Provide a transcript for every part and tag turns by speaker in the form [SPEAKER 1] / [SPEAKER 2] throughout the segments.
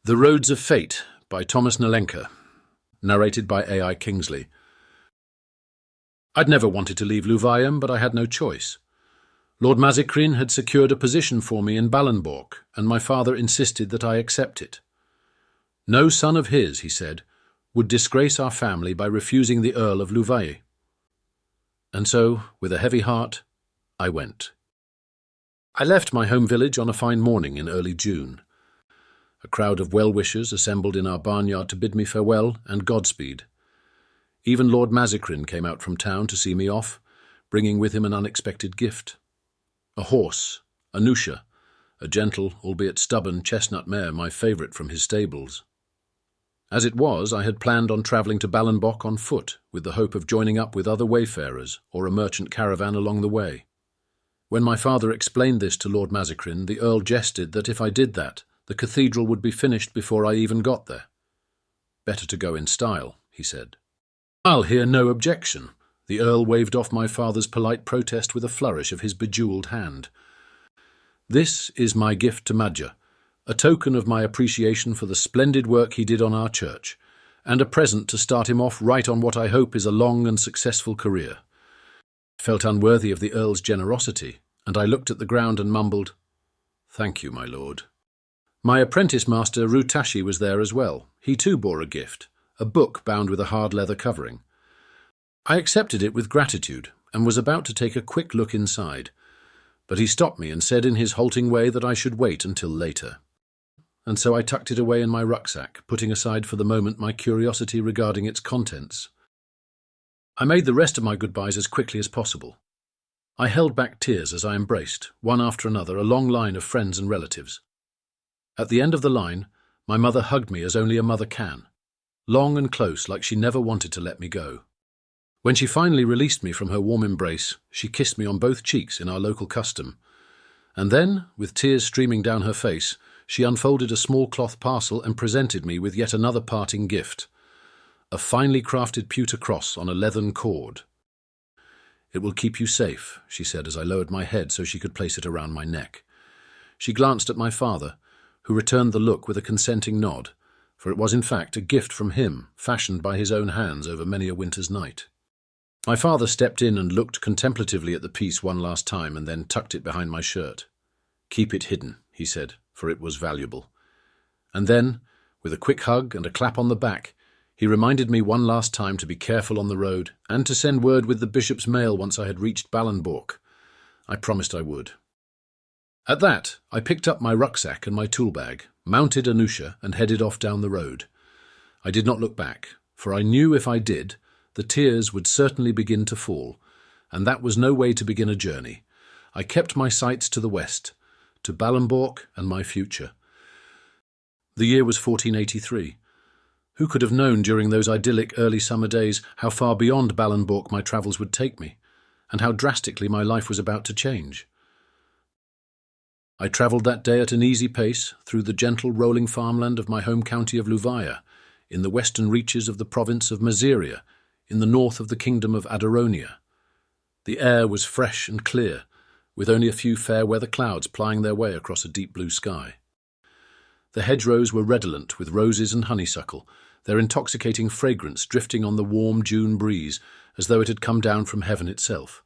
[SPEAKER 1] The Roads of Fate by Thomas Nalenka, narrated by A.I. Kingsley. I'd never wanted to leave Louvain, but I had no choice. Lord Mazikrin had secured a position for me in Balenborg, and my father insisted that I accept it. No son of his, he said, would disgrace our family by refusing the Earl of Louvain. And so, with a heavy heart, I went. I left my home village on a fine morning in early June. A crowd of well-wishers assembled in our barnyard to bid me farewell and Godspeed. Even Lord Mazikrin came out from town to see me off, bringing with him an unexpected gift. A horse, Anusha, a gentle, albeit stubborn, chestnut mare, my favourite from his stables. As it was, I had planned on travelling to Balenborg on foot, with the hope of joining up with other wayfarers or a merchant caravan along the way. When my father explained this to Lord Mazikrin, the Earl jested that if I did that, the cathedral would be finished before I even got there. Better to go in style, he said. I'll hear no objection. The Earl waved off my father's polite protest with a flourish of his bejewelled hand. This is my gift to Madja, a token of my appreciation for the splendid work he did on our church, and a present to start him off right on what I hope is a long and successful career. I felt unworthy of the Earl's generosity, and I looked at the ground and mumbled, "Thank you, my lord." My apprentice master Rutashi was there as well. He too bore a gift, a book bound with a hard leather covering. I accepted it with gratitude and was about to take a quick look inside, but he stopped me and said in his halting way that I should wait until later. And so I tucked it away in my rucksack, putting aside for the moment my curiosity regarding its contents. I made the rest of my goodbyes as quickly as possible. I held back tears as I embraced, one after another, a long line of friends and relatives. At the end of the line, my mother hugged me as only a mother can, long and close, like she never wanted to let me go. When she finally released me from her warm embrace, she kissed me on both cheeks in our local custom, and then, with tears streaming down her face, she unfolded a small cloth parcel and presented me with yet another parting gift, a finely crafted pewter cross on a leathern cord. "It will keep you safe," she said as I lowered my head so she could place it around my neck. She glanced at my father, who returned the look with a consenting nod, for it was in fact a gift from him, fashioned by his own hands over many a winter's night. My father stepped in and looked contemplatively at the piece one last time and then tucked it behind my shirt. "Keep it hidden," he said, for it was valuable. And then, with a quick hug and a clap on the back, he reminded me one last time to be careful on the road and to send word with the bishop's mail once I had reached Balenborg. I promised I would. At that, I picked up my rucksack and my tool bag, mounted Anusha, and headed off down the road. I did not look back, for I knew if I did, the tears would certainly begin to fall, and that was no way to begin a journey. I kept my sights to the west, to Balenborg and my future. The year was 1483. Who could have known during those idyllic early summer days how far beyond Balenborg my travels would take me, and how drastically my life was about to change? I travelled that day at an easy pace through the gentle rolling farmland of my home county of Louvain, in the western reaches of the province of Maziria, in the north of the kingdom of Adaronia. The air was fresh and clear, with only a few fair-weather clouds plying their way across a deep blue sky. The hedgerows were redolent with roses and honeysuckle, their intoxicating fragrance drifting on the warm June breeze as though it had come down from heaven itself.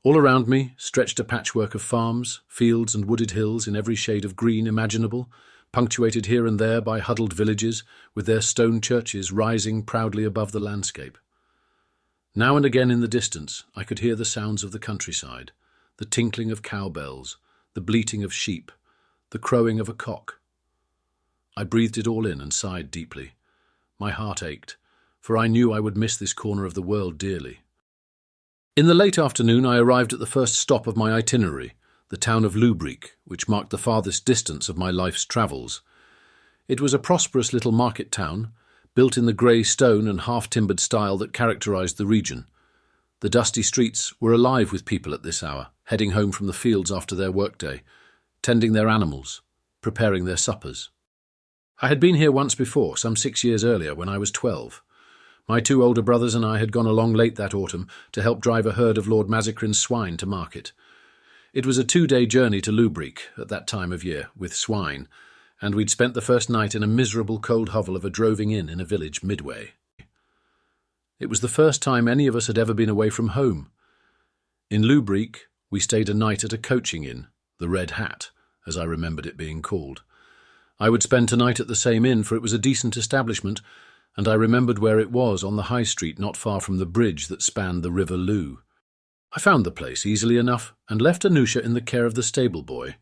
[SPEAKER 1] All around me stretched a patchwork of farms, fields and wooded hills in every shade of green imaginable, punctuated here and there by huddled villages, with their stone churches rising proudly above the landscape. Now and again in the distance I could hear the sounds of the countryside, the tinkling of cowbells, the bleating of sheep, the crowing of a cock. I breathed it all in and sighed deeply. My heart ached, for I knew I would miss this corner of the world dearly. In the late afternoon I arrived at the first stop of my itinerary, the town of Lubric, which marked the farthest distance of my life's travels. It was a prosperous little market town, built in the grey stone and half-timbered style that characterised the region. The dusty streets were alive with people at this hour, heading home from the fields after their workday, tending their animals, preparing their suppers. I had been here once before, some 6 years earlier, when I was 12. My 2 older brothers and I had gone along late that autumn to help drive a herd of Lord Mazikrin's swine to market. It was a 2-day journey to Lubric at that time of year, with swine, and we'd spent the first night in a miserable cold hovel of a droving inn in a village midway. It was the first time any of us had ever been away from home. In Lubreek, we stayed a night at a coaching inn, the Red Hat, as I remembered it being called. I would spend tonight at the same inn, for it was a decent establishment, and I remembered where it was on the high street not far from the bridge that spanned the River Loo. I found the place easily enough and left Anusha in the care of the stable boy,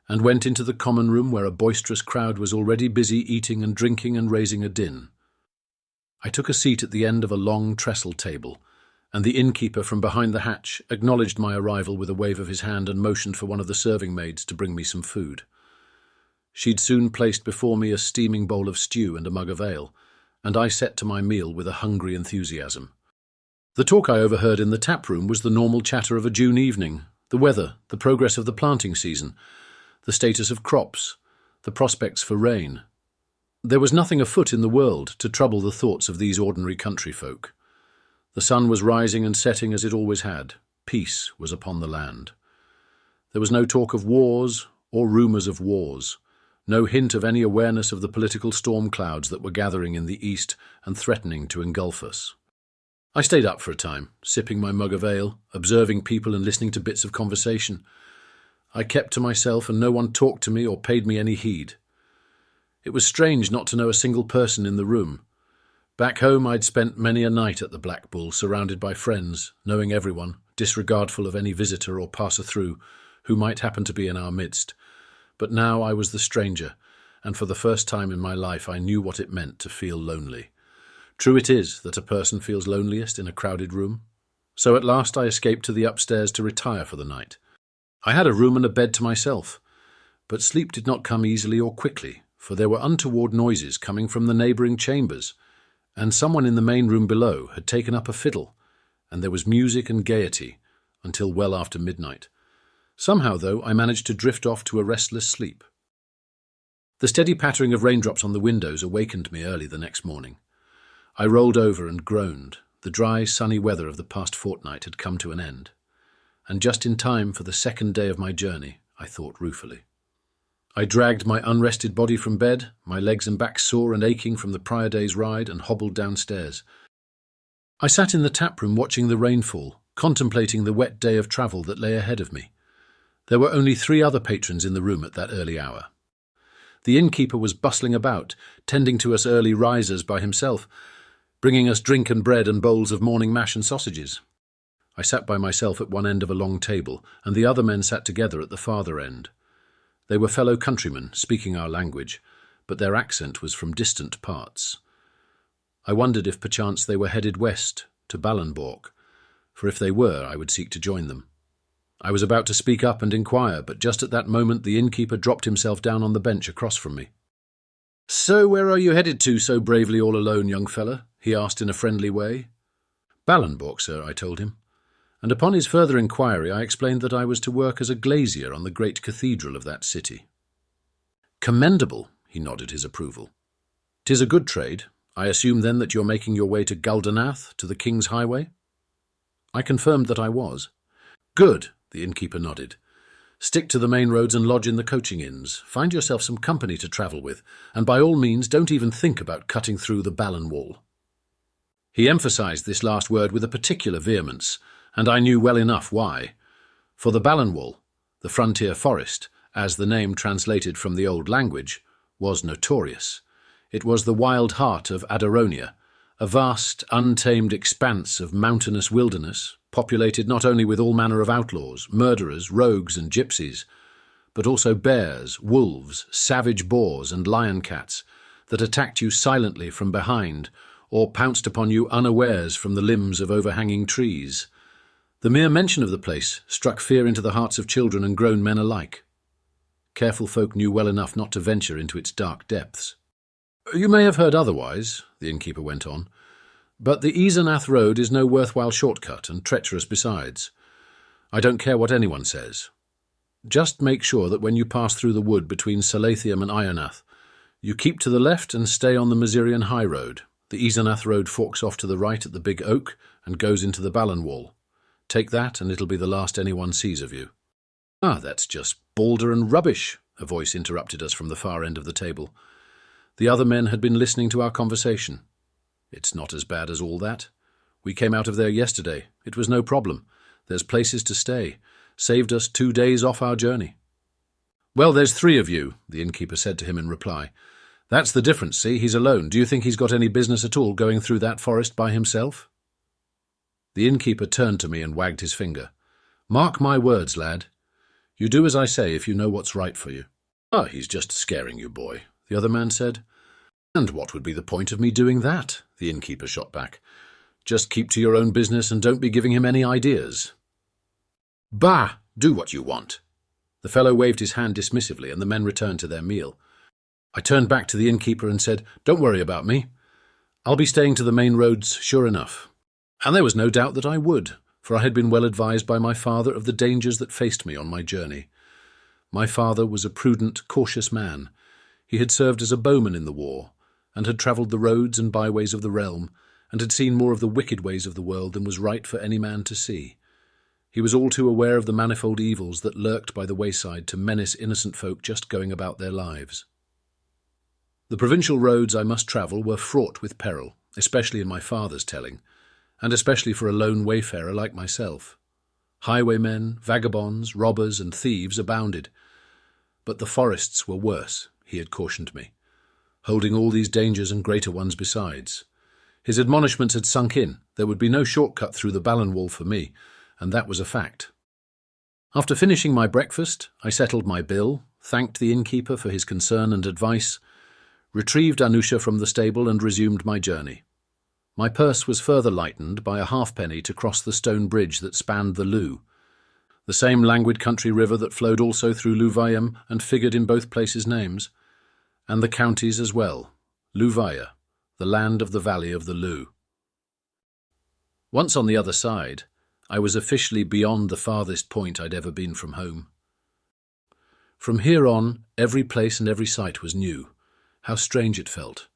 [SPEAKER 1] and went into the common room where a boisterous crowd was already busy eating and drinking and raising a din. I took a seat at the end of a long trestle table, and the innkeeper from behind the hatch acknowledged my arrival with a wave of his hand and motioned for one of the serving maids to bring me some food. She'd soon placed before me a steaming bowl of stew and a mug of ale, and I set to my meal with a hungry enthusiasm. The talk I overheard in the tap room was the normal chatter of a June evening, the weather, the progress of the planting season, the status of crops, the prospects for rain. There was nothing afoot in the world to trouble the thoughts of these ordinary country folk. The sun was rising and setting as it always had. Peace was upon the land. There was no talk of wars or rumours of wars, no hint of any awareness of the political storm clouds that were gathering in the east and threatening to engulf us. I stayed up for a time, sipping my mug of ale, observing people and listening to bits of conversation. I kept to myself and no one talked to me or paid me any heed. It was strange not to know a single person in the room. Back home I'd spent many a night at the Black Bull, surrounded by friends, knowing everyone, disregardful of any visitor or passer-through who might happen to be in our midst. But now I was the stranger, and for the first time in my life I knew what it meant to feel lonely. True it is that a person feels loneliest in a crowded room. So at last I escaped to the upstairs to retire for the night. I had a room and a bed to myself, but sleep did not come easily or quickly, for there were untoward noises coming from the neighbouring chambers, and someone in the main room below had taken up a fiddle, and there was music and gaiety until well after midnight. Somehow, though, I managed to drift off to a restless sleep. The steady pattering of raindrops on the windows awakened me early the next morning. I rolled over and groaned. The dry, sunny weather of the past fortnight had come to an end, and just in time for the second day of my journey, I thought ruefully. I dragged my unrested body from bed, my legs and back sore and aching from the prior day's ride, and hobbled downstairs. I sat in the taproom watching the rainfall, contemplating the wet day of travel that lay ahead of me. There were only 3 other patrons in the room at that early hour. The innkeeper was bustling about, tending to us early risers by himself, bringing us drink and bread and bowls of morning mash and sausages. I sat by myself at one end of a long table, and the other men sat together at the farther end. They were fellow countrymen, speaking our language, but their accent was from distant parts. I wondered if perchance they were headed west, to Ballenborg, for if they were, I would seek to join them. I was about to speak up and inquire, but just at that moment the innkeeper dropped himself down on the bench across from me. "So where are you headed to so bravely all alone, young fella?" he asked in a friendly way. "Ballenborg, sir," I told him. And upon his further inquiry I explained that I was to work as a glazier on the great cathedral of that city. "Commendable," he nodded his approval. "'Tis a good trade. I assume then that you're making your way to Guldenath, to the King's Highway?" I confirmed that I was. "Good," the innkeeper nodded. "Stick to the main roads and lodge in the coaching inns. Find yourself some company to travel with, and by all means don't even think about cutting through the Ballen Wall." He emphasised this last word with a particular vehemence, and I knew well enough why. For the Ballenwall, the frontier forest, as the name translated from the old language, was notorious. It was the wild heart of Adaronia, a vast, untamed expanse of mountainous wilderness, populated not only with all manner of outlaws, murderers, rogues and gypsies, but also bears, wolves, savage boars and lion cats that attacked you silently from behind or pounced upon you unawares from the limbs of overhanging trees. The mere mention of the place struck fear into the hearts of children and grown men alike. Careful folk knew well enough not to venture into its dark depths. "You may have heard otherwise," the innkeeper went on, "but the Isernath road is no worthwhile shortcut and treacherous besides. I don't care what anyone says. Just make sure that when you pass through the wood between Salathium and Isernath, you keep to the left and stay on the Masurian High Road. The Isernath road forks off to the right at the Big Oak and goes into the Ballenwall. Take that and it'll be the last anyone sees of you." "Ah, that's just balder and rubbish," a voice interrupted us from the far end of the table. The other men had been listening to our conversation. It's not as bad as all that. We came out of there yesterday. It was no problem. There's places to stay. Saved us 2 days off our journey. Well, there's 3 of you, the innkeeper said to him in reply. That's the difference, see? He's alone. Do you think he's got any business at all going through that forest by himself? The innkeeper turned to me and wagged his finger. Mark my words, lad. You do as I say if you know what's right for you. Ah, he's just scaring you, boy, the other man said. And what would be the point of me doing that? The innkeeper shot back. Just keep to your own business and don't be giving him any ideas. Bah! Do what you want. The fellow waved his hand dismissively and the men returned to their meal. I turned back to the innkeeper and said, Don't worry about me. I'll be staying to the main roads sure enough. And there was no doubt that I would, for I had been well advised by my father of the dangers that faced me on my journey. My father was a prudent, cautious man. He had served as a bowman in the war, and had travelled the roads and byways of the realm, and had seen more of the wicked ways of the world than was right for any man to see. He was all too aware of the manifold evils that lurked by the wayside to menace innocent folk just going about their lives. The provincial roads I must travel were fraught with peril, especially in my father's telling, and especially for a lone wayfarer like myself. Highwaymen, vagabonds, robbers, and thieves abounded. But the forests were worse, he had cautioned me, holding all these dangers and greater ones besides. His admonishments had sunk in. There would be no shortcut through the Ballan wall for me, and that was a fact. After finishing my breakfast, I settled my bill, thanked the innkeeper for his concern and advice, retrieved Anusha from the stable and resumed my journey. My purse was further lightened by a halfpenny to cross the stone bridge that spanned the Lou, the same languid country river that flowed also through Louvain and figured in both places' names, and the counties as well, Louvain, the land of the valley of the Lou. Once on the other side, I was officially beyond the farthest point I'd ever been from home. From here on, every place and every sight was new. How strange it felt,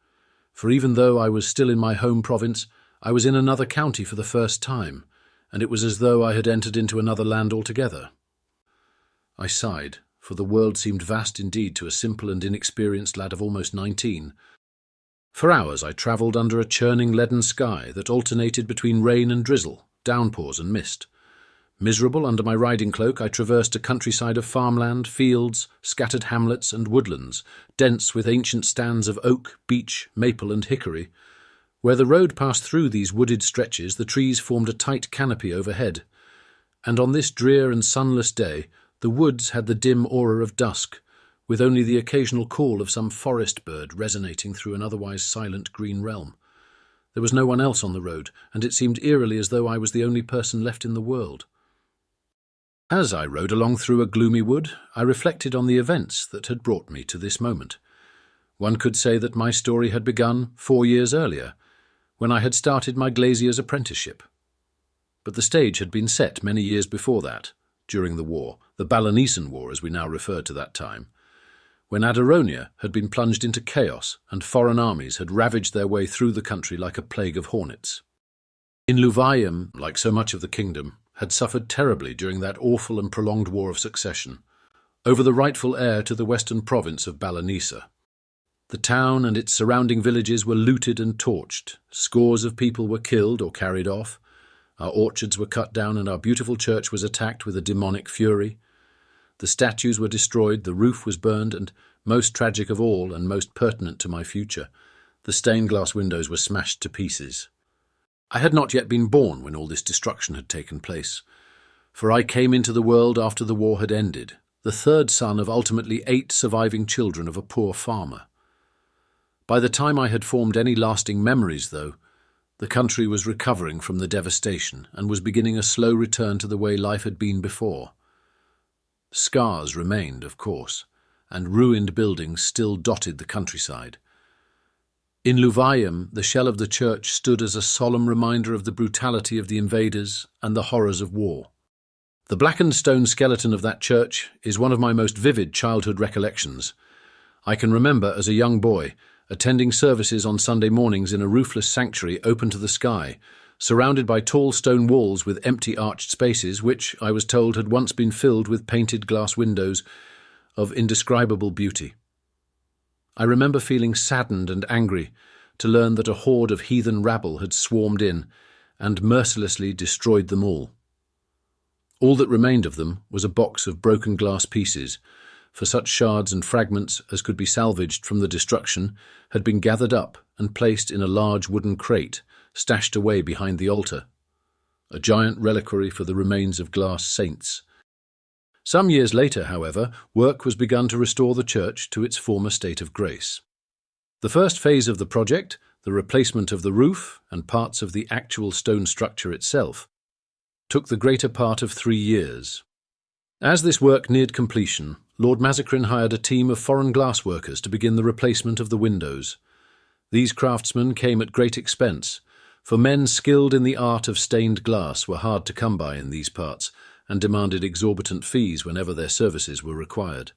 [SPEAKER 1] for even though I was still in my home province, I was in another county for the first time, and it was as though I had entered into another land altogether. I sighed, for the world seemed vast indeed to a simple and inexperienced lad of almost 19. For hours I travelled under a churning leaden sky that alternated between rain and drizzle, downpours and mist. Miserable under my riding cloak, I traversed a countryside of farmland, fields, scattered hamlets and woodlands, dense with ancient stands of oak, beech, maple and hickory. Where the road passed through these wooded stretches, the trees formed a tight canopy overhead, and on this drear and sunless day the woods had the dim aura of dusk, with only the occasional call of some forest bird resonating through an otherwise silent green realm. There was no one else on the road, and it seemed eerily as though I was the only person left in the world. As I rode along through a gloomy wood, I reflected on the events that had brought me to this moment. One could say that my story had begun 4 years earlier, when I had started my glazier's apprenticeship. But the stage had been set many years before that, during the war, the Balanese War as we now refer to that time, when Adaronia had been plunged into chaos and foreign armies had ravaged their way through the country like a plague of hornets. In Louvain, like so much of the kingdom, had suffered terribly during that awful and prolonged war of succession, over the rightful heir to the western province of Balanese. The town and its surrounding villages were looted and torched, scores of people were killed or carried off, our orchards were cut down and our beautiful church was attacked with a demonic fury. The statues were destroyed, the roof was burned, and, most tragic of all and most pertinent to my future, the stained glass windows were smashed to pieces. I had not yet been born when all this destruction had taken place, for I came into the world after the war had ended, the third son of ultimately 8 surviving children of a poor farmer. By the time I had formed any lasting memories, though, the country was recovering from the devastation and was beginning a slow return to the way life had been before. Scars remained, of course, and ruined buildings still dotted the countryside. In Louvain, the shell of the church stood as a solemn reminder of the brutality of the invaders and the horrors of war. The blackened stone skeleton of that church is one of my most vivid childhood recollections. I can remember, as a young boy, attending services on Sunday mornings in a roofless sanctuary open to the sky, surrounded by tall stone walls with empty arched spaces which, I was told, had once been filled with painted glass windows. of indescribable beauty. I remember feeling saddened and angry to learn that a horde of heathen rabble had swarmed in and mercilessly destroyed them all. All that remained of them was a box of broken glass pieces, for such shards and fragments as could be salvaged from the destruction had been gathered up and placed in a large wooden crate stashed away behind the altar, a giant reliquary for the remains of glass saints. Some years later, however, work was begun to restore the church to its former state of grace. The first phase of the project, the replacement of the roof and parts of the actual stone structure itself, took the greater part of 3 years. As this work neared completion, Lord Mazikrin hired a team of foreign glass workers to begin the replacement of the windows. These craftsmen came at great expense, for men skilled in the art of stained glass were hard to come by in these parts and demanded exorbitant fees whenever their services were required.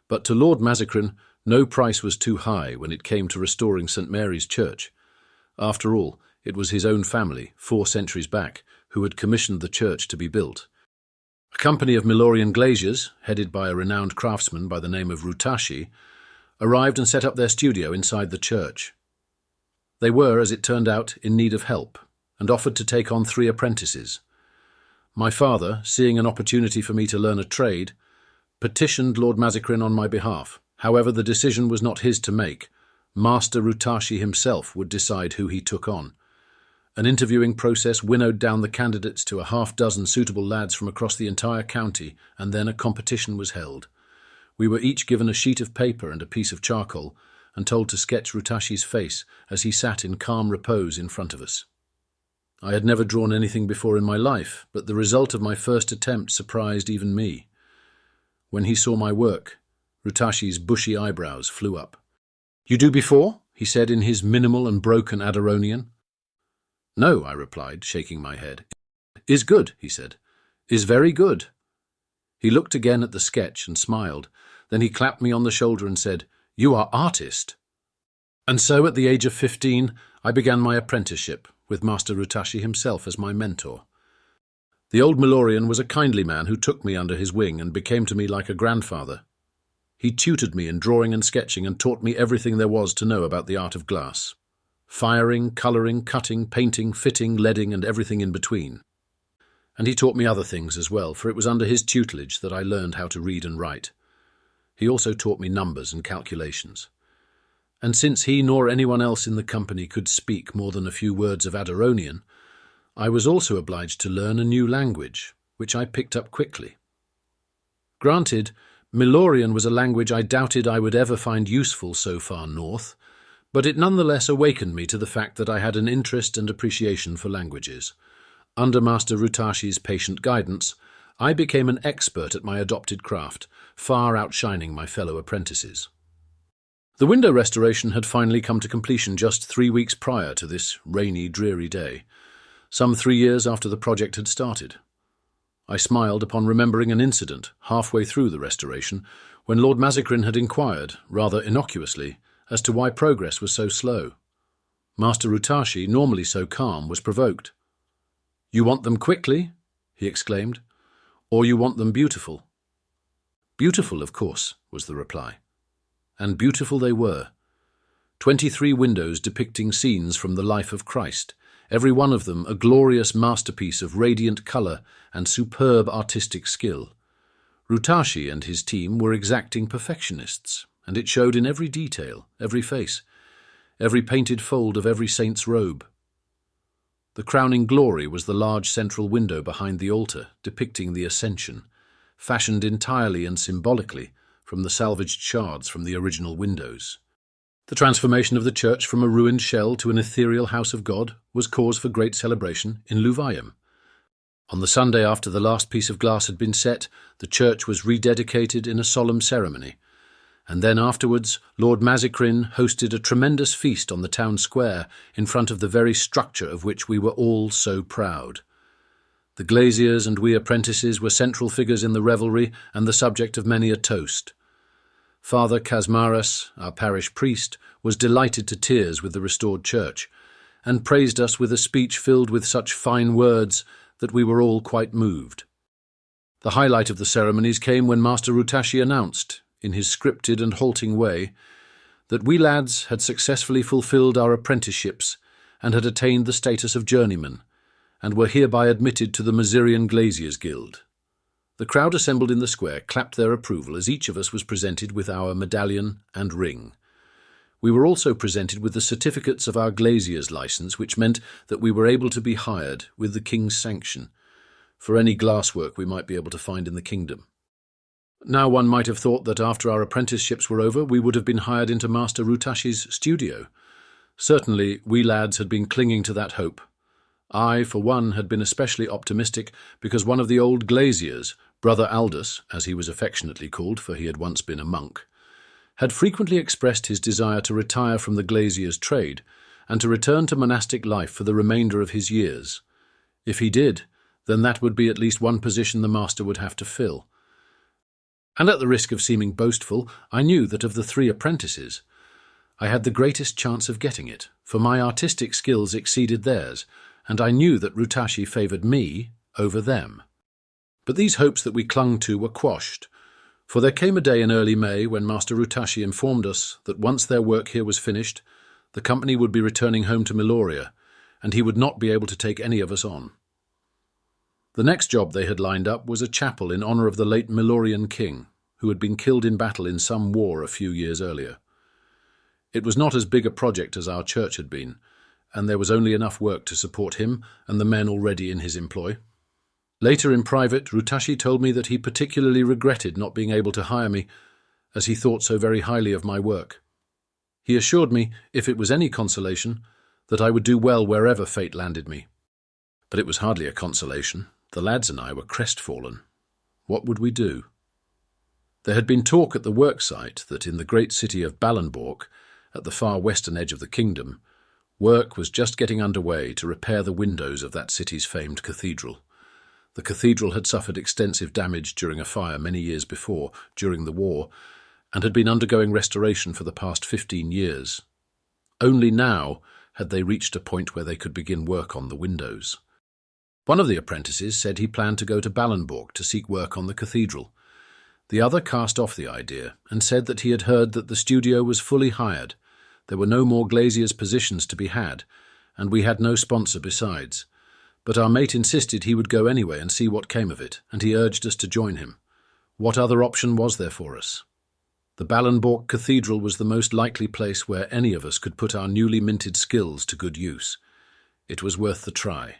[SPEAKER 1] But to Lord Mazikrin, no price was too high when it came to restoring St. Mary's Church. After all, it was his own family, 4 centuries back, who had commissioned the church to be built. A company of Milorian glaziers, headed by a renowned craftsman by the name of Rutashi, arrived and set up their studio inside the church. They were, as it turned out, in need of help, and offered to take on 3 apprentices. My father, seeing an opportunity for me to learn a trade, petitioned Lord Mazikrin on my behalf. However, the decision was not his to make. Master Rutashi himself would decide who he took on. An interviewing process winnowed down the candidates to a half-dozen suitable lads from across the entire county, and then a competition was held. We were each given a sheet of paper and a piece of charcoal, and told to sketch Rutashi's face as he sat in calm repose in front of us. I had never drawn anything before in my life, but the result of my first attempt surprised even me. When he saw my work, Rutashi's bushy eyebrows flew up. "You do before?" he said in his minimal and broken Adaronian. "No," I replied, shaking my head. "Is good," he said. "Is very good." He looked again at the sketch and smiled. Then he clapped me on the shoulder and said, "You are artist." And so at the age of 15, I began my apprenticeship, with Master Rutashi himself as my mentor. The old Milorian was a kindly man who took me under his wing and became to me like a grandfather. He tutored me in drawing and sketching and taught me everything there was to know about the art of glass. Firing, colouring, cutting, painting, fitting, leading, and everything in between. And he taught me other things as well, for it was under his tutelage that I learned how to read and write. He also taught me numbers and calculations. And since he nor anyone else in the company could speak more than a few words of Adaronian, I was also obliged to learn a new language, which I picked up quickly. Granted, Milorian was a language I doubted I would ever find useful so far north, but it nonetheless awakened me to the fact that I had an interest and appreciation for languages. Under Master Rutashi's patient guidance, I became an expert at my adopted craft, far outshining my fellow apprentices. The window restoration had finally come to completion just 3 weeks prior to this rainy, dreary day, some 3 years after the project had started. I smiled upon remembering an incident halfway through the restoration when Lord Mazikrin had inquired, rather innocuously, as to why progress was so slow. Master Rutashi, normally so calm, was provoked. "You want them quickly?" he exclaimed. "Or you want them beautiful?" "Beautiful, of course," was the reply. And beautiful they were. 23 windows depicting scenes from the life of Christ, every one of them a glorious masterpiece of radiant colour and superb artistic skill. Rutashi and his team were exacting perfectionists, and it showed in every detail, every face, every painted fold of every saint's robe. The crowning glory was the large central window behind the altar, depicting the Ascension, fashioned entirely and symbolically from the salvaged shards from the original windows. The transformation of the church from a ruined shell to an ethereal house of God was cause for great celebration in Louvain. On the Sunday after the last piece of glass had been set, the church was rededicated in a solemn ceremony, and then afterwards Lord Mazikrin hosted a tremendous feast on the town square in front of the very structure of which we were all so proud. The glaziers and we apprentices were central figures in the revelry and the subject of many a toast. Father Kazmaras, our parish priest, was delighted to tears with the restored church, and praised us with a speech filled with such fine words that we were all quite moved. The highlight of the ceremonies came when Master Rutashi announced, in his scripted and halting way, that we lads had successfully fulfilled our apprenticeships and had attained the status of journeymen, and were hereby admitted to the Masurian Glaziers Guild. The crowd assembled in the square clapped their approval as each of us was presented with our medallion and ring. We were also presented with the certificates of our glazier's license, which meant that we were able to be hired, with the king's sanction, for any glasswork we might be able to find in the kingdom. Now one might have thought that after our apprenticeships were over, we would have been hired into Master Rutashi's studio. Certainly, we lads had been clinging to that hope. I, for one, had been especially optimistic because one of the old glaziers, Brother Aldous, as he was affectionately called, for he had once been a monk, had frequently expressed his desire to retire from the glazier's trade and to return to monastic life for the remainder of his years. If he did, then that would be at least one position the master would have to fill. And at the risk of seeming boastful, I knew that of the 3 apprentices, I had the greatest chance of getting it, for my artistic skills exceeded theirs, and I knew that Rutashi favoured me over them. But these hopes that we clung to were quashed, for there came a day in early May when Master Rutashi informed us that once their work here was finished, the company would be returning home to Meloria, and he would not be able to take any of us on. The next job they had lined up was a chapel in honour of the late Melorian king, who had been killed in battle in some war a few years earlier. It was not as big a project as our church had been, and there was only enough work to support him and the men already in his employ. Later in private, Rutashi told me that he particularly regretted not being able to hire me, as he thought so very highly of my work. He assured me, if it was any consolation, that I would do well wherever fate landed me. But it was hardly a consolation. The lads and I were crestfallen. What would we do? There had been talk at the work site that in the great city of Balenborg, at the far western edge of the kingdom, work was just getting underway to repair the windows of that city's famed cathedral. The cathedral had suffered extensive damage during a fire many years before, during the war, and had been undergoing restoration for the past 15 years. Only now had they reached a point where they could begin work on the windows. One of the apprentices said he planned to go to Balenborg to seek work on the cathedral. The other cast off the idea and said that he had heard that the studio was fully hired, there were no more glaziers' positions to be had, and we had no sponsor besides. But our mate insisted he would go anyway and see what came of it, and he urged us to join him. What other option was there for us? The Balenborg Cathedral was the most likely place where any of us could put our newly minted skills to good use. It was worth the try.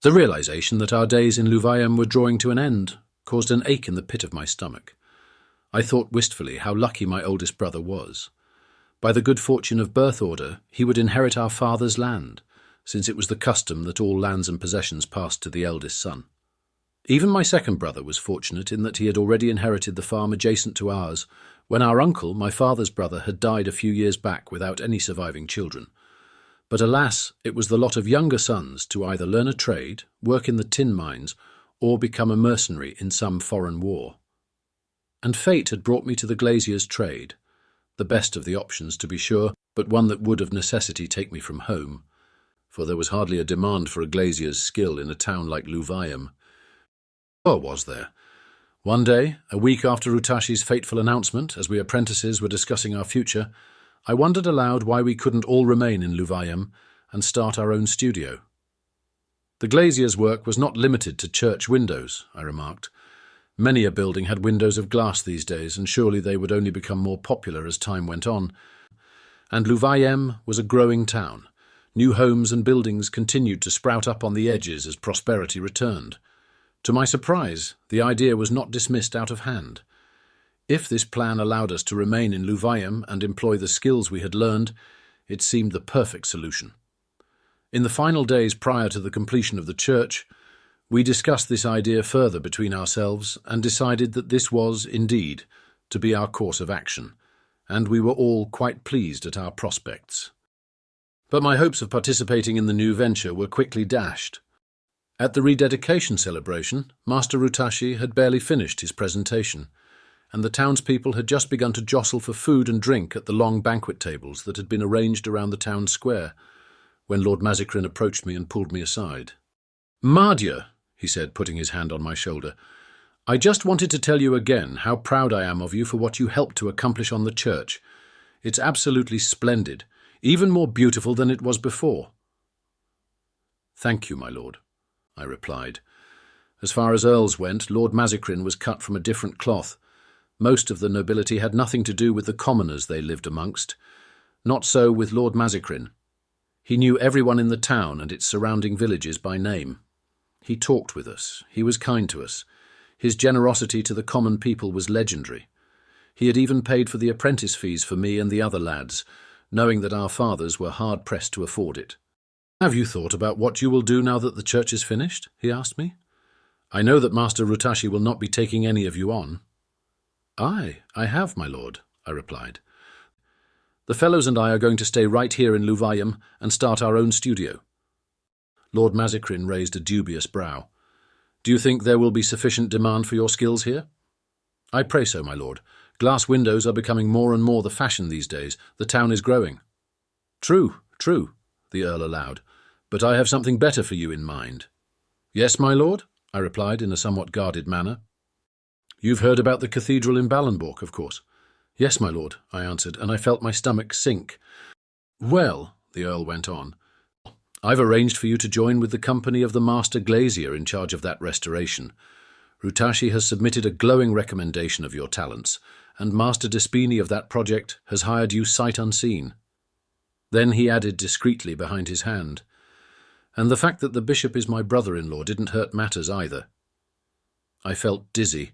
[SPEAKER 1] The realization that our days in Louvain were drawing to an end caused an ache in the pit of my stomach. I thought wistfully how lucky my oldest brother was. By the good fortune of birth order, he would inherit our father's land, since it was the custom that all lands and possessions passed to the eldest son. Even my second brother was fortunate in that he had already inherited the farm adjacent to ours, when our uncle, my father's brother, had died a few years back without any surviving children. But alas, it was the lot of younger sons to either learn a trade, work in the tin mines, or become a mercenary in some foreign war. And fate had brought me to the glazier's trade, the best of the options to be sure, but one that would of necessity take me from home, for there was hardly a demand for a glazier's skill in a town like Louvain. Or was there? One day, a week after Rutashi's fateful announcement, as we apprentices were discussing our future, I wondered aloud why we couldn't all remain in Louvain and start our own studio. The glazier's work was not limited to church windows, I remarked. Many a building had windows of glass these days, and surely they would only become more popular as time went on. And Louvain was a growing town. New homes and buildings continued to sprout up on the edges as prosperity returned. To my surprise, the idea was not dismissed out of hand. If this plan allowed us to remain in Louvain and employ the skills we had learned, it seemed the perfect solution. In the final days prior to the completion of the church, we discussed this idea further between ourselves and decided that this was, indeed, to be our course of action, and we were all quite pleased at our prospects. But my hopes of participating in the new venture were quickly dashed. At the rededication celebration, Master Rutashi had barely finished his presentation, and the townspeople had just begun to jostle for food and drink at the long banquet tables that had been arranged around the town square, when Lord Mazikrin approached me and pulled me aside. "Madja," he said, putting his hand on my shoulder, I just wanted to tell you again how proud I am of you for what you helped to accomplish on the church. It's absolutely splendid, even more beautiful than it was before." "Thank you, my lord," I replied. As far as earls went, Lord Mazikrin was cut from a different cloth. Most of the nobility had nothing to do with the commoners they lived amongst. Not so with Lord Mazikrin. He knew everyone in the town and its surrounding villages by name. He talked with us. He was kind to us. His generosity to the common people was legendary. He had even paid for the apprentice fees for me and the other lads, knowing that our fathers were hard-pressed to afford it. "Have you thought about what you will do now that the church is finished?" he asked me. "I know that Master Rutashi will not be taking any of you on." "I have, my lord," I replied. "The fellows and I are going to stay right here in Louvain and start our own studio." Lord Mazikrin raised a dubious brow. "Do you think there will be sufficient demand for your skills here?" "I pray so, my lord. Glass windows are becoming more and more the fashion these days. The town is growing." True, the Earl allowed. "But I have something better for you in mind." "Yes, my lord?" I replied in a somewhat guarded manner. "You've heard about the cathedral in Ballenborg, of course." "Yes, my lord," I answered, and I felt my stomach sink. "Well," the Earl went on, "I've arranged for you to join with the company of the Master Glazier in charge of that restoration. Rutashi has submitted a glowing recommendation of your talents, and Master Despini of that project has hired you sight unseen." Then he added discreetly behind his hand, "And the fact that the bishop is my brother-in-law didn't hurt matters either." I felt dizzy.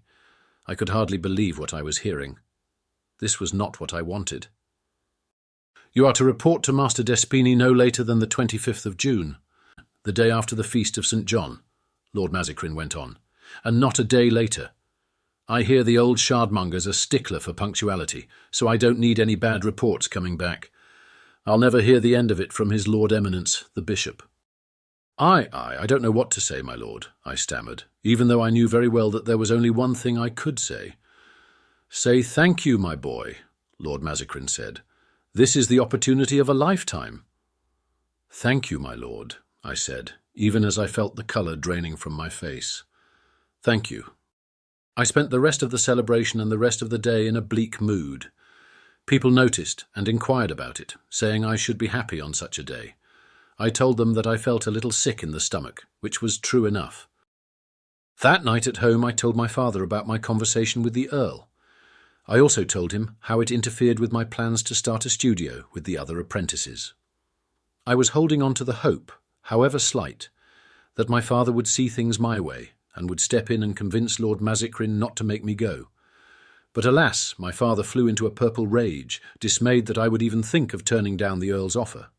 [SPEAKER 1] I could hardly believe what I was hearing. This was not what I wanted. "You are to report to Master Despini no later than the 25th of June, the day after the feast of St. John," Lord Mazikrin went on, "and not a day later. I hear the old shardmonger's a stickler for punctuality, so I don't need any bad reports coming back. I'll never hear the end of it from his Lord Eminence, the bishop." I don't know what to say, my lord," I stammered, even though I knew very well that there was only one thing I could say. "Say thank you, my boy," Lord Mazikrin said. "This is the opportunity of a lifetime." "Thank you, my lord," I said, even as I felt the colour draining from my face. "Thank you." I spent the rest of the celebration and the rest of the day in a bleak mood. People noticed and inquired about it, saying I should be happy on such a day. I told them that I felt a little sick in the stomach, which was true enough. That night at home I told my father about my conversation with the Earl. I also told him how it interfered with my plans to start a studio with the other apprentices. I was holding on to the hope, however slight, that my father would see things my way and would step in and convince Lord Mazikrin not to make me go. But alas, my father flew into a purple rage, dismayed that I would even think of turning down the Earl's offer.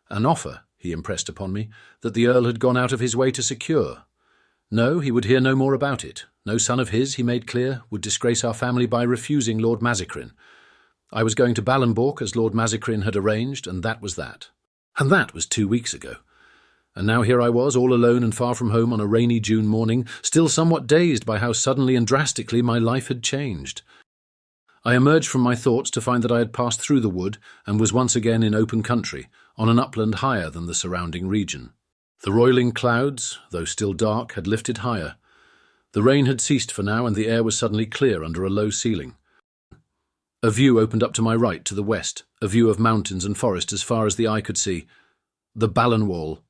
[SPEAKER 1] An offer, he impressed upon me, that the Earl had gone out of his way to secure. No, he would hear no more about it. No son of his, he made clear, would disgrace our family by refusing Lord Mazikrin. I was going to Ballenborg as Lord Mazikrin had arranged, and that was that. And that was 2 weeks ago. And now here I was, all alone and far from home on a rainy June morning, still somewhat dazed by how suddenly and drastically my life had changed. I emerged from my thoughts to find that I had passed through the wood and was once again in open country, on an upland higher than the surrounding region. The roiling clouds, though still dark, had lifted higher. The rain had ceased for now, and the air was suddenly clear under a low ceiling. A view opened up to my right, to the west, a view of mountains and forest as far as the eye could see. The Ballenwall.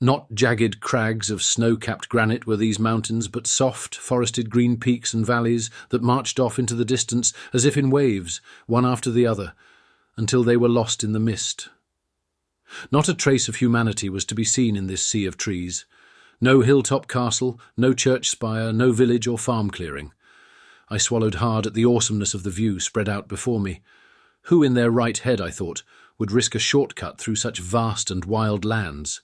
[SPEAKER 1] Not jagged crags of snow-capped granite were these mountains, but soft, forested green peaks and valleys that marched off into the distance as if in waves, one after the other, until they were lost in the mist. Not a trace of humanity was to be seen in this sea of trees. No hilltop castle, no church spire, no village or farm clearing. I swallowed hard at the awesomeness of the view spread out before me. Who in their right head, I thought, would risk a shortcut through such vast and wild lands?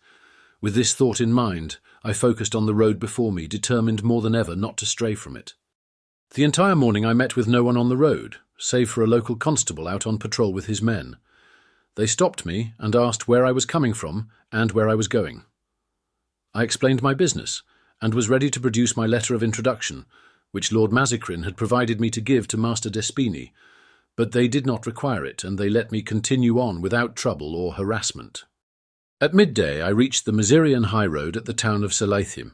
[SPEAKER 1] With this thought in mind, I focused on the road before me, determined more than ever not to stray from it. The entire morning I met with no one on the road, save for a local constable out on patrol with his men. They stopped me and asked where I was coming from and where I was going. I explained my business, and was ready to produce my letter of introduction, which Lord Mazikrin had provided me to give to Master Despini, but they did not require it, and they let me continue on without trouble or harassment. At midday I reached the Masurian high road at the town of Selaithim.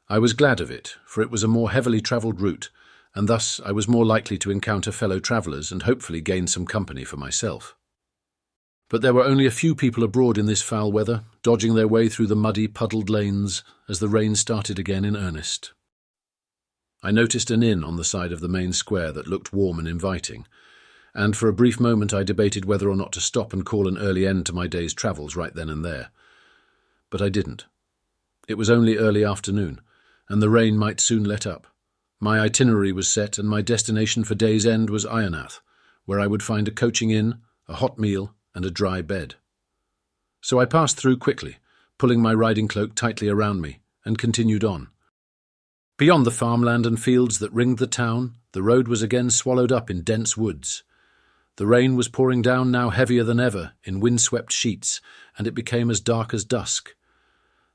[SPEAKER 1] I was glad of it, for it was a more heavily travelled route, and thus I was more likely to encounter fellow travellers and hopefully gain some company for myself. But there were only a few people abroad in this foul weather, dodging their way through the muddy, puddled lanes as the rain started again in earnest. I noticed an inn on the side of the main square that looked warm and inviting, and for a brief moment I debated whether or not to stop and call an early end to my day's travels right then and there. But I didn't. It was only early afternoon, and the rain might soon let up. My itinerary was set, and my destination for day's end was Ionath, where I would find a coaching inn, a hot meal, and a dry bed. So I passed through quickly, pulling my riding cloak tightly around me, and continued on. Beyond the farmland and fields that ringed the town, the road was again swallowed up in dense woods. The rain was pouring down now heavier than ever, in windswept sheets, and it became as dark as dusk.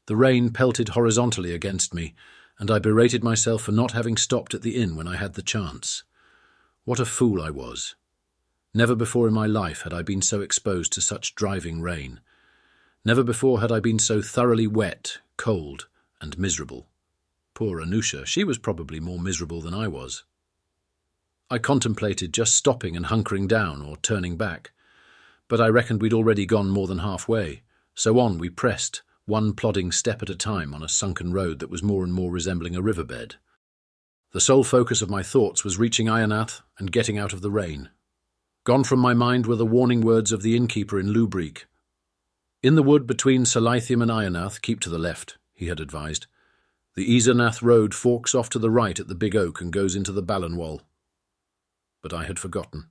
[SPEAKER 1] The rain pelted horizontally against me, and I berated myself for not having stopped at the inn when I had the chance. What a fool I was. Never before in my life had I been so exposed to such driving rain. Never before had I been so thoroughly wet, cold, and miserable. Poor Anusha, she was probably more miserable than I was. I contemplated just stopping and hunkering down or turning back, but I reckoned we'd already gone more than halfway, so on we pressed, one plodding step at a time on a sunken road that was more and more resembling a riverbed. The sole focus of my thoughts was reaching Ionath and getting out of the rain. Gone from my mind were the warning words of the innkeeper in Lubreek. In the wood between Salithium and Ionath, keep to the left, he had advised. The Isernath road forks off to the right at the big oak and goes into the Ballenwall. But I had forgotten.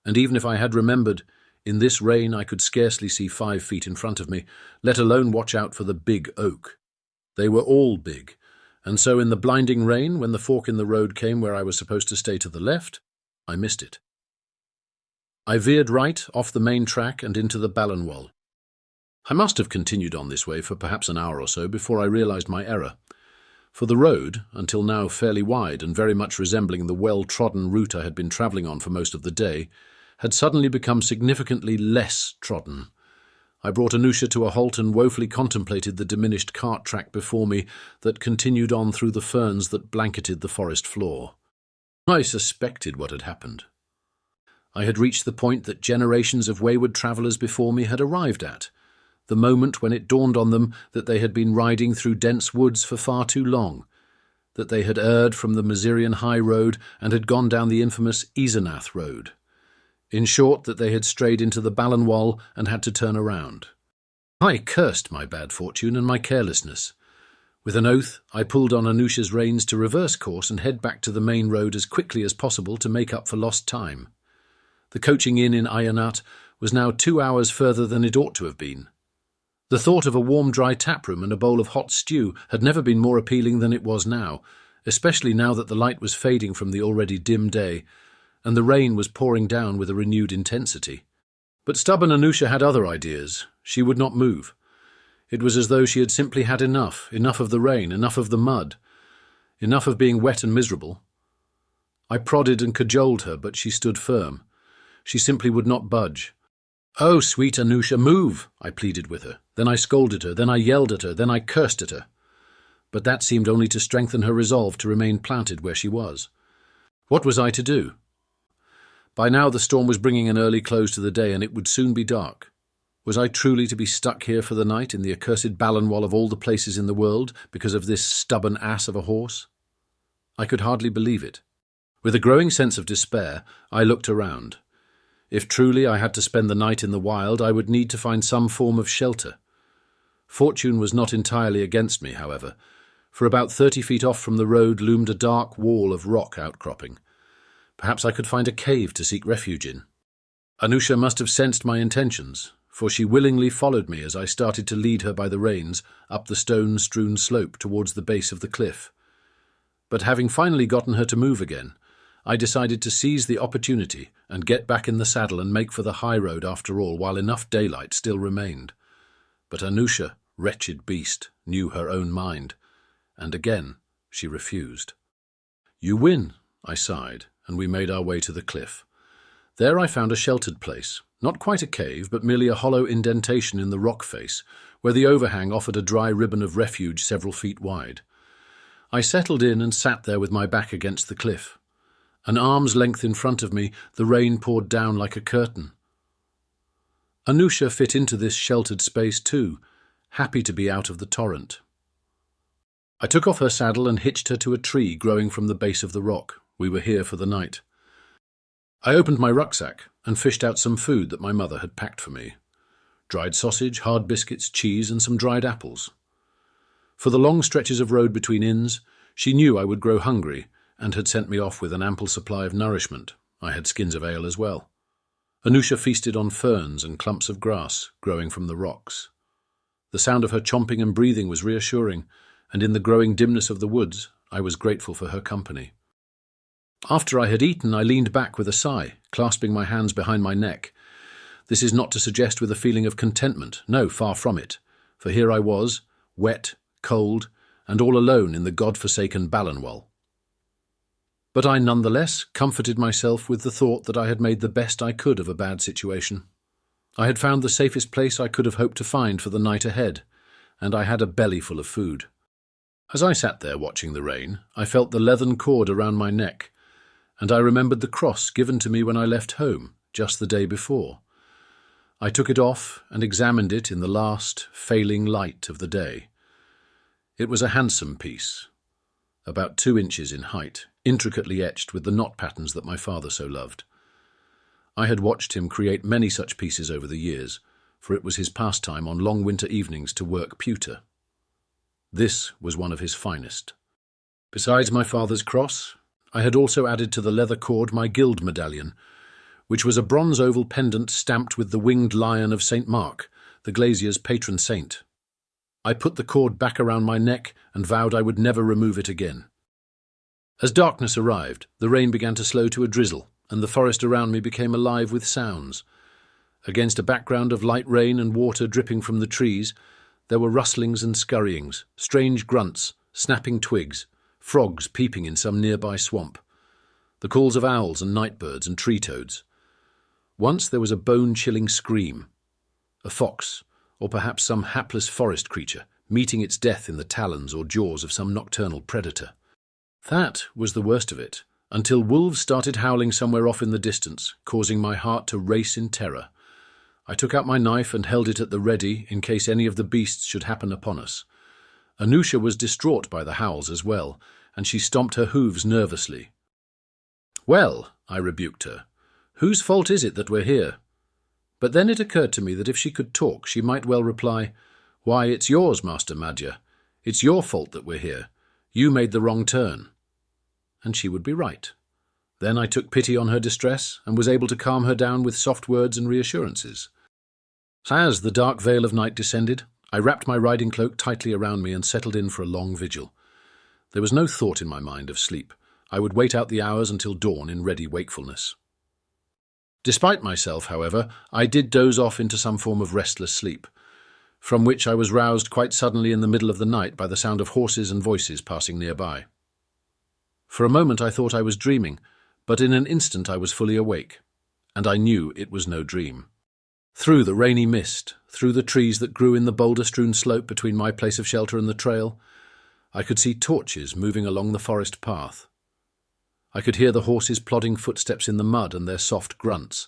[SPEAKER 1] And even if I had remembered, in this rain I could scarcely see 5 feet in front of me, let alone watch out for the big oak. They were all big, and so in the blinding rain, when the fork in the road came where I was supposed to stay to the left, I missed it. I veered right off the main track and into the Ballenwall. I must have continued on this way for perhaps an hour or so before I realized my error. For the road, until now fairly wide and very much resembling the well-trodden route I had been travelling on for most of the day, had suddenly become significantly less trodden. I brought Anusha to a halt and woefully contemplated the diminished cart track before me that continued on through the ferns that blanketed the forest floor. I suspected what had happened. I had reached the point that generations of wayward travellers before me had arrived at, the moment when it dawned on them that they had been riding through dense woods for far too long, that they had erred from the Masirian high road and had gone down the infamous Isernath road. In short, that they had strayed into the Ballenwall and had to turn around. I cursed my bad fortune and my carelessness. With an oath, I pulled on Anusha's reins to reverse course and head back to the main road as quickly as possible to make up for lost time. The coaching inn in Ionath was now 2 hours further than it ought to have been. The thought of a warm, dry taproom and a bowl of hot stew had never been more appealing than it was now, especially now that the light was fading from the already dim day, and the rain was pouring down with a renewed intensity. But stubborn Anusha had other ideas. She would not move. It was as though she had simply had enough of the rain, enough of the mud, enough of being wet and miserable. I prodded and cajoled her, but she stood firm. She simply would not budge. "Oh, sweet Anusha, move!" I pleaded with her. Then I scolded her, then I yelled at her, then I cursed at her. But that seemed only to strengthen her resolve to remain planted where she was. What was I to do? By now the storm was bringing an early close to the day, and it would soon be dark. Was I truly to be stuck here for the night in the accursed Ballenwall of all the places in the world because of this stubborn ass of a horse? I could hardly believe it. With a growing sense of despair, I looked around. If truly I had to spend the night in the wild, I would need to find some form of shelter. Fortune was not entirely against me, however, for about 30 feet off from the road loomed a dark wall of rock outcropping. Perhaps I could find a cave to seek refuge in. Anusha must have sensed my intentions, for she willingly followed me as I started to lead her by the reins up the stone-strewn slope towards the base of the cliff. But having finally gotten her to move again, I decided to seize the opportunity and get back in the saddle and make for the high road after all, while enough daylight still remained. But Anusha, wretched beast, knew her own mind, and again she refused. "You win," I sighed, and we made our way to the cliff. There I found a sheltered place, not quite a cave, but merely a hollow indentation in the rock face, where the overhang offered a dry ribbon of refuge several feet wide. I settled in and sat there with my back against the cliff. An arm's length in front of me, the rain poured down like a curtain. Anusha fit into this sheltered space too, happy to be out of the torrent. I took off her saddle and hitched her to a tree growing from the base of the rock. We were here for the night. I opened my rucksack and fished out some food that my mother had packed for me. Dried sausage, hard biscuits, cheese, and some dried apples. For the long stretches of road between inns, she knew I would grow hungry and had sent me off with an ample supply of nourishment. I had skins of ale as well. Anusha feasted on ferns and clumps of grass growing from the rocks. The sound of her chomping and breathing was reassuring, and in the growing dimness of the woods, I was grateful for her company. After I had eaten, I leaned back with a sigh, clasping my hands behind my neck. This is not to suggest with a feeling of contentment, no, far from it, for here I was, wet, cold, and all alone in the God-forsaken Ballenwall. But I nonetheless comforted myself with the thought that I had made the best I could of a bad situation. I had found the safest place I could have hoped to find for the night ahead, and I had a belly full of food. As I sat there watching the rain, I felt the leathern cord around my neck, and I remembered the cross given to me when I left home, just the day before. I took it off and examined it in the last, failing light of the day. It was a handsome piece, about 2 inches in height, intricately etched with the knot patterns that my father so loved. I had watched him create many such pieces over the years, for it was his pastime on long winter evenings to work pewter. This was one of his finest. Besides my father's cross, I had also added to the leather cord my guild medallion, which was a bronze oval pendant stamped with the winged lion of St. Mark, the glazier's patron saint. I put the cord back around my neck and vowed I would never remove it again. As darkness arrived, the rain began to slow to a drizzle, and the forest around me became alive with sounds. Against a background of light rain and water dripping from the trees, there were rustlings and scurryings, strange grunts, snapping twigs, frogs peeping in some nearby swamp, the calls of owls and nightbirds and tree-toads. Once there was a bone-chilling scream. A fox, or perhaps some hapless forest creature, meeting its death in the talons or jaws of some nocturnal predator. That was the worst of it, until wolves started howling somewhere off in the distance, causing my heart to race in terror. I took out my knife and held it at the ready in case any of the beasts should happen upon us. Anusha was distraught by the howls as well, and she stomped her hooves nervously. "Well," I rebuked her, "whose fault is it that we're here?" But then it occurred to me that if she could talk, she might well reply, "Why, it's yours, Master Madja. It's your fault that we're here. You made the wrong turn." And she would be right. Then I took pity on her distress and was able to calm her down with soft words and reassurances. As the dark veil of night descended, I wrapped my riding cloak tightly around me and settled in for a long vigil. There was no thought in my mind of sleep. I would wait out the hours until dawn in ready wakefulness. Despite myself, however, I did doze off into some form of restless sleep, from which I was roused quite suddenly in the middle of the night by the sound of horses and voices passing nearby. For a moment I thought I was dreaming, but in an instant I was fully awake, and I knew it was no dream. Through the rainy mist, through the trees that grew in the boulder-strewn slope between my place of shelter and the trail, I could see torches moving along the forest path. I could hear the horses' plodding footsteps in the mud and their soft grunts,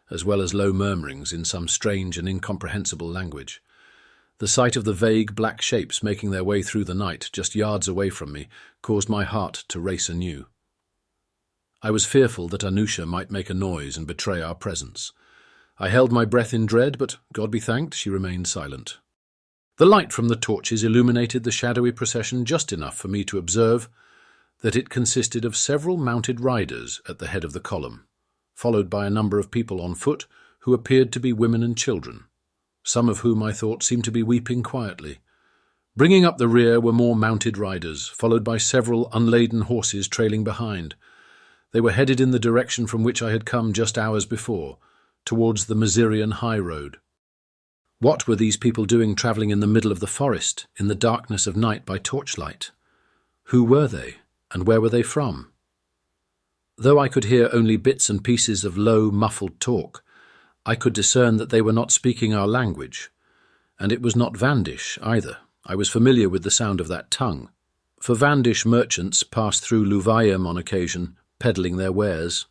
[SPEAKER 1] as well as low murmurings in some strange and incomprehensible language. The sight of the vague black shapes making their way through the night just yards away from me caused my heart to race anew. I was fearful that Anusha might make a noise and betray our presence. I held my breath in dread, but, God be thanked, she remained silent. The light from the torches illuminated the shadowy procession just enough for me to observe that it consisted of several mounted riders at the head of the column, followed by a number of people on foot who appeared to be women and children, some of whom I thought seemed to be weeping quietly. Bringing up the rear were more mounted riders, followed by several unladen horses trailing behind. They were headed in the direction from which I had come just hours before, towards the Masirian high road. What were these people doing travelling in the middle of the forest, in the darkness of night by torchlight? Who were they, and where were they from? Though I could hear only bits and pieces of low, muffled talk, I could discern that they were not speaking our language, and it was not Vandish either. I was familiar with the sound of that tongue. For Vandish merchants passed through Louvain on occasion, peddling their wares.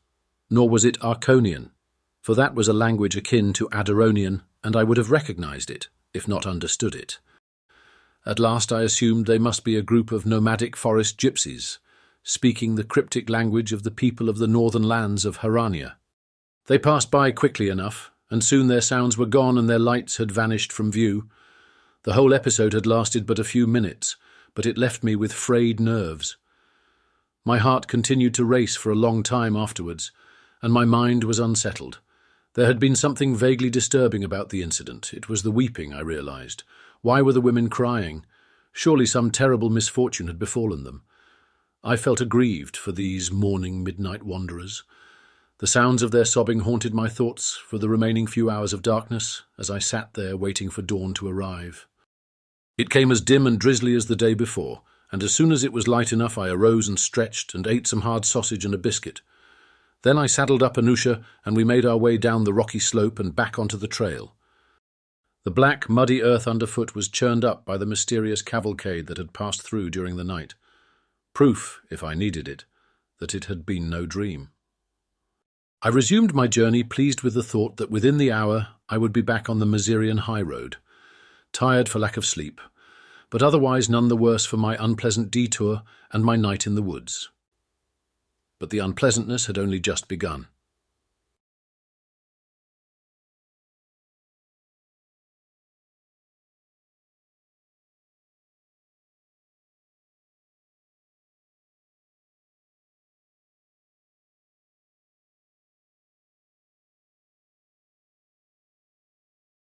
[SPEAKER 1] Nor was it Arconian, for that was a language akin to Adironian, and I would have recognized it, if not understood it. At last I assumed they must be a group of nomadic forest gypsies, speaking the cryptic language of the people of the northern lands of Harania. They passed by quickly enough, and soon their sounds were gone and their lights had vanished from view. The whole episode had lasted but a few minutes, but it left me with frayed nerves. My heart continued to race for a long time afterwards, and my mind was unsettled. There had been something vaguely disturbing about the incident. It was the weeping, I realized. Why were the women crying? Surely some terrible misfortune had befallen them. I felt aggrieved for these mourning midnight wanderers. The sounds of their sobbing haunted my thoughts for the remaining few hours of darkness as I sat there waiting for dawn to arrive. It came as dim and drizzly as the day before, and as soon as it was light enough I arose and stretched and ate some hard sausage and a biscuit. Then I saddled up Anusha and we made our way down the rocky slope and back onto the trail. The black, muddy earth underfoot was churned up by the mysterious cavalcade that had passed through during the night. Proof, if I needed it, that it had been no dream. I resumed my journey pleased with the thought that within the hour I would be back on the Masurian high road, tired for lack of sleep, but otherwise none the worse for my unpleasant detour and my night in the woods. But the unpleasantness had only just begun.